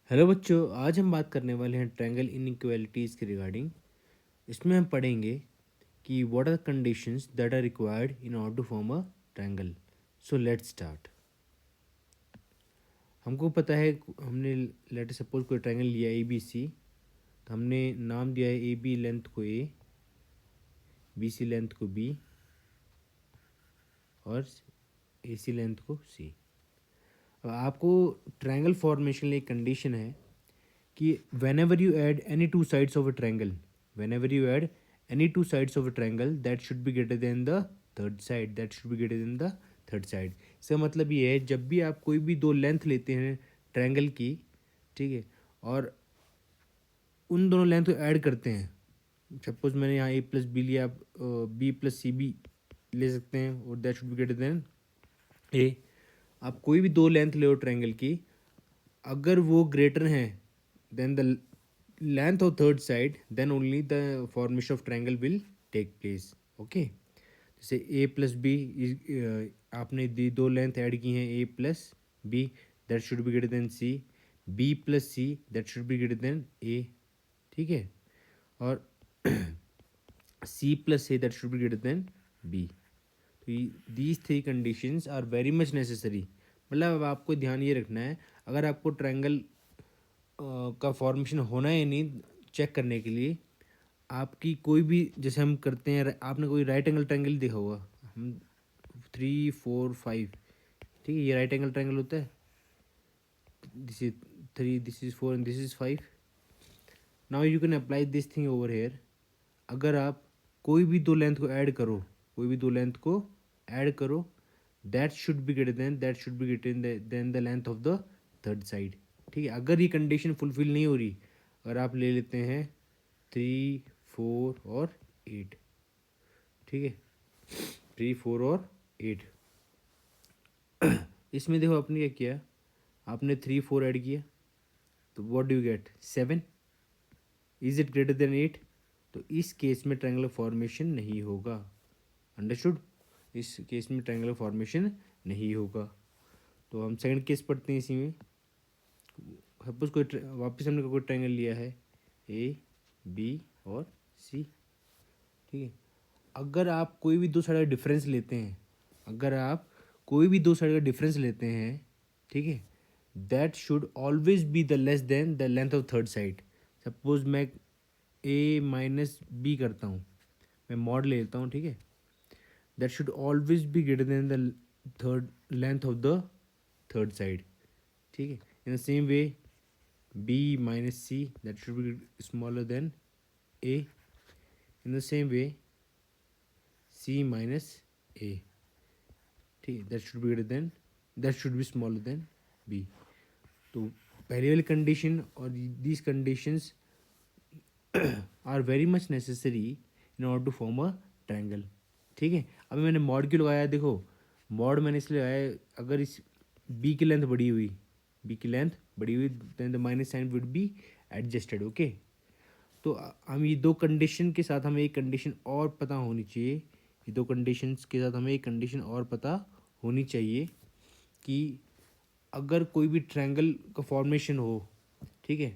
Hello बच्चों, आज हम बात करने वाले हैं ट्रायंगल इनइक्वालिटीज़ के रिगार्डिंग। इसमें हम पढ़ेंगे कि what are the conditions that are required in order to form a triangle. So let's start. हमको पता है, हमने लेट सपोज कोई ट्रायंगल लिया ए बी सी, तो हमने नाम दिया है ए बी लेंथ को ए, बी सी लेंथ को बी और ए सी लेंथ को सी। अब आपको ट्रायंगल फॉर्मेशन लिए एक कंडीशन है कि whenever you add any two sides of a triangle, whenever you add any two sides of a triangle, that should be greater than the third side, that should be greater than the third side। इसका मतलब ये है, जब भी आप कोई भी दो लेंथ लेते हैं ट्रायंगल की, ठीक है, और उन दोनों लेंथ को ऐड करते हैं, सपोज मैंने यहाँ ए प्लस बी लिया, आप बी प्लस सी बी ले सकते हैं, और that should be greater than A. आप कोई भी दो लेंथ ले ट्रायंगल की, अगर वो ग्रेटर हैं than the length of third side, then only the formation of triangle will take place। okay, जैसे a प्लस बी आपने दो लेंथ ऐड की हैं a plus B, that should be greater than C, b plus C that should be greater than a। ठीक है, और c plus a that should be greater than b। तो these three conditions are very much necessary. मतलब अब आपको ध्यान ये रखना है, अगर आपको ट्रायंगल का फॉर्मेशन होना है या नहीं चेक करने के लिए, आपकी कोई भी, जैसे हम करते हैं, आपने कोई राइट एंगल ट्रायंगल देखा होगा, हम 3 4 5, ठीक है, ये राइट एंगल ट्रायंगल होता है, this is 3, this is 4 and this is 5। Now you can apply this thing over here. अगर आप कोई भी दो लेंथ को ऐड करो, कोई भी दो लेंथ को ऐड करो, that should be greater then, that should be greater than the length of the third side. ठीक है, अगर ये कंडीशन फुलफिल नहीं हो रही, अगर आप ले लेते हैं 3 4 और 8, ठीक है, 3 4 और 8, इसमें देखो आपने क्या किया, आपने 3 4 ऐड किया, तो what do you get 7। Is it greater than 8? तो इस केस में ट्रायंगुलर फॉर्मेशन नहीं होगा। अंडरस्टूड? इस केस में ट्रायंगुलर फॉर्मेशन नहीं होगा। तो हम सेकंड केस पढ़ते हैं इसी में। सपोज कोई वापस हमने कोई ट्रायंगल लिया है ए बी और सी, ठीक है, अगर आप कोई भी दो साइड का डिफरेंस लेते हैं, अगर आप कोई भी दो साइड का डिफरेंस लेते हैं, ठीक है, that should always be the less than the length of third side. Suppose मैं ए माइनस बी करता हूँ, मैं मॉड ले लेता हूँ, ठीक है, that should always be greater than the third length of the third side. ठीक है, in the same way b minus c, that should be smaller than a। in the same way c minus a, ठीक है, that should be greater than, that should be smaller than b। तो पहली वाली condition और these conditions are very much necessary in order to form a triangle. ठीक है, अभी मैंने मॉड क्यों लगाया, देखो मॉड मैंने इसलिए लगाया, अगर इस बी की लेंथ बड़ी हुई, बी की लेंथ बड़ी हुई, then the minus sign would be adjusted. Okay, तो हम ये दो कंडीशन के साथ हमें एक कंडीशन और पता होनी चाहिए, ये दो कंडीशंस के साथ हमें एक कंडीशन और पता होनी चाहिए कि अगर कोई भी ट्रायंगल का फॉर्मेशन हो, ठीक है,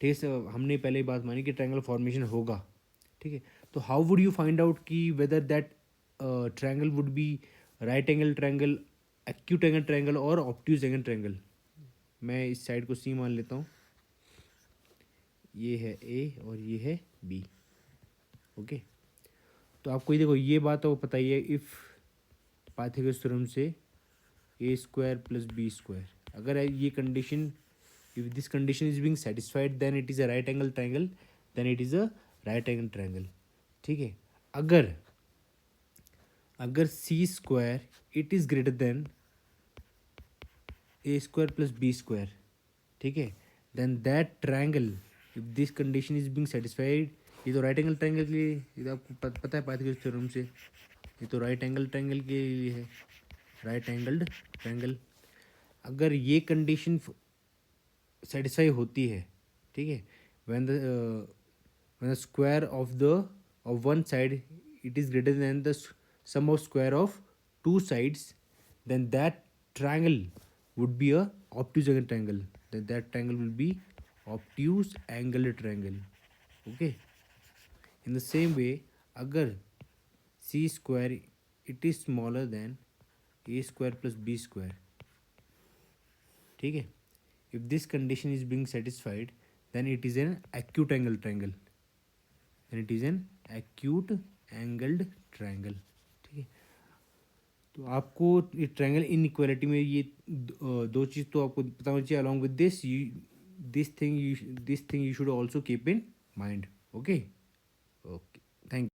ठीक है, हमने पहले ही बात मानी कि ट्रायंगल फॉर्मेशन होगा, ठीक है, तो how would you find out कि whether that triangle would be right angle triangle, acute angle triangle और ऑब्ट्यूज एंगल ट्रायंगल। मैं इस साइड को सी मान लेता हूँ, ये है ए और ये है बी। ओके, तो आपको ये देखो, ये बात तो पता ही है, इफ़ पाइथागोरस थ्योरम से ए स्क्वायर प्लस बी स्क्वायर, अगर ये condition, if this condition is being satisfied, then it is a right angle triangle, then it is a right angle triangle। ठीक है, अगर अगर C square it is greater than A square plus B square, ठीक है, then that triangle, if this condition is being satisfied, ये तो right angle triangle के लिए, ये तो आपको पता है पाइथागोरस थ्योरम से, ये तो राइट एंगल ट्रायंगल के लिए है, राइट एंगल्ड ट्रायंगल। अगर ये कंडीशन सेटिस्फाई होती है, ठीक है, when the square of the of one side it is greater than the sum of square of two sides, then that triangle would be a obtuse angle triangle, then that triangle will be obtuse angle triangle. Okay, in the same way, अगर c square it is smaller than a square plus b square, ठीक है, if this condition is being satisfied, then it is an acute angle triangle, then it is an acute angled triangle. ठीक है, तो आपको ये triangle inequality में ये दो चीज़ तो आपको पता होनी चाहिए. Along with this this thing you should also keep in mind. Okay. Okay, thank